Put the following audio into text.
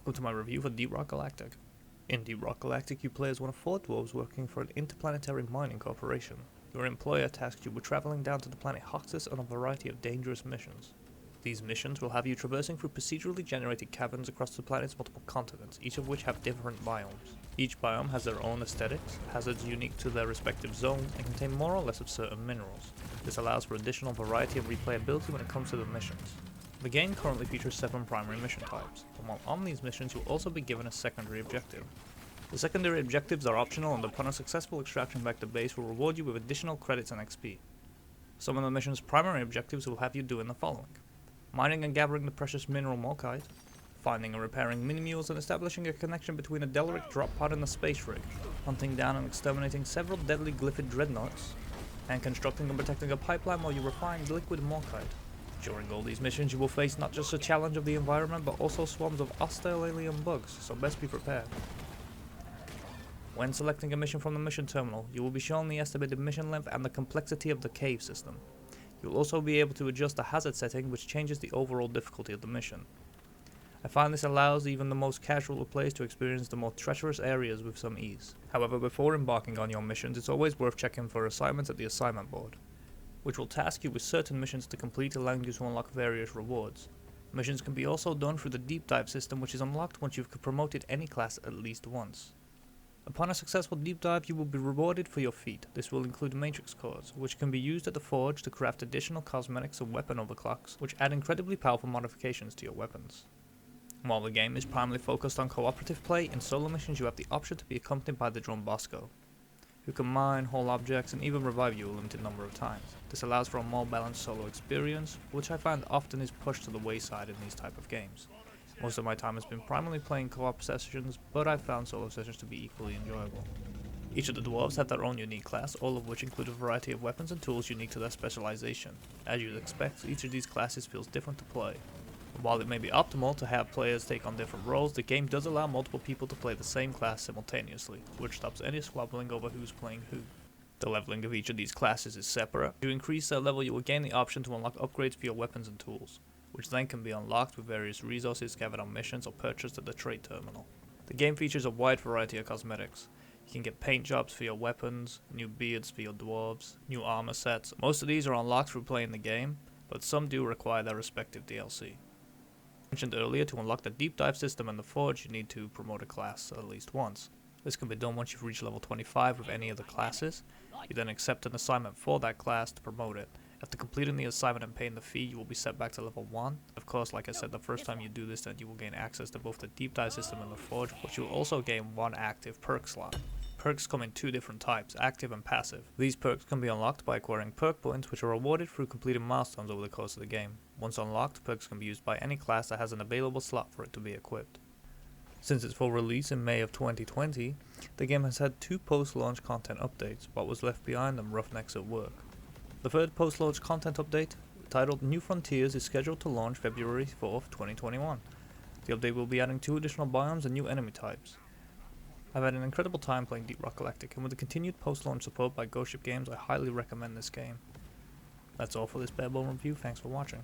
welcome to my review for Deep Rock Galactic. In Deep Rock Galactic, you play as one of 4 dwarves working for an interplanetary mining corporation. Your employer tasks you with traveling down to the planet Hoxus on a variety of dangerous missions. These missions will have you traversing through procedurally generated caverns across the planet's multiple continents, each of which have different biomes. Each biome has their own aesthetics, hazards unique to their respective zone, and contain more or less of certain minerals. This allows for additional variety and replayability when it comes to the missions. The game currently features 7 primary mission types, and while on these missions you'll also be given a secondary objective. The secondary objectives are optional, and upon a successful extraction back to base will reward you with additional credits and XP. Some of the mission's primary objectives will have you doing the following: mining and gathering the precious mineral Morkite, finding and repairing mini-mules and establishing a connection between a Delaric drop pod and a space rig, hunting down and exterminating several deadly glyphid dreadnoughts, and constructing and protecting a pipeline while you refine liquid Morkite. During all these missions you will face not just a challenge of the environment but also swarms of hostile alien bugs, so best be prepared. When selecting a mission from the mission terminal, you will be shown the estimated mission length and the complexity of the cave system. You will also be able to adjust the hazard setting, which changes the overall difficulty of the mission. I find this allows even the most casual players to experience the more treacherous areas with some ease. However, before embarking on your missions, it's always worth checking for assignments at the assignment board, which will task you with certain missions to complete, allowing you to unlock various rewards. Missions can be also done through the deep dive system, which is unlocked once you've promoted any class at least once. Upon a successful deep dive you will be rewarded for your feat. This will include matrix cores, which can be used at the forge to craft additional cosmetics and weapon overclocks, which add incredibly powerful modifications to your weapons. While the game is primarily focused on cooperative play, in solo missions you have the option to be accompanied by the drone Bosco, who can mine, haul objects, and even revive you a limited number of times. This allows for a more balanced solo experience, which I find often is pushed to the wayside in these type of games. Most of my time has been primarily playing co-op sessions, but I've found solo sessions to be equally enjoyable. Each of the dwarves have their own unique class, all of which include a variety of weapons and tools unique to their specialization. As you'd expect, each of these classes feels different to play. While it may be optimal to have players take on different roles, the game does allow multiple people to play the same class simultaneously, which stops any squabbling over who's playing who. The leveling of each of these classes is separate. To increase their level, you will gain the option to unlock upgrades for your weapons and tools, which then can be unlocked with various resources gathered on missions or purchased at the trade terminal. The game features a wide variety of cosmetics. You can get paint jobs for your weapons, new beards for your dwarves, new armor sets. Most of these are unlocked through playing the game, but some do require their respective DLC. Mentioned earlier, to unlock the deep dive system and the forge you need to promote a class at least once. This can be done once you've reached level 25 with any of the classes. You then accept an assignment for that class to promote it. After completing the assignment and paying the fee, you will be set back to level 1. Of course, like I said, the first time you do this, then you will gain access to both the deep dive system and the forge, but you will also gain 1 active perk slot. Perks come in 2 different types, active and passive. These perks can be unlocked by acquiring perk points, which are awarded through completing milestones over the course of the game. Once unlocked, perks can be used by any class that has an available slot for it to be equipped. Since its full release in May of 2020, the game has had 2 post-launch content updates. What was left behind and Roughnecks at Work. The third post-launch content update, titled New Frontiers, is scheduled to launch February 4th, 2021. The update will be adding 2 additional biomes and new enemy types. I've had an incredible time playing Deep Rock Galactic, and with the continued post-launch support by Ghost Ship Games, I highly recommend this game. That's all for this Barebone review. Thanks for watching.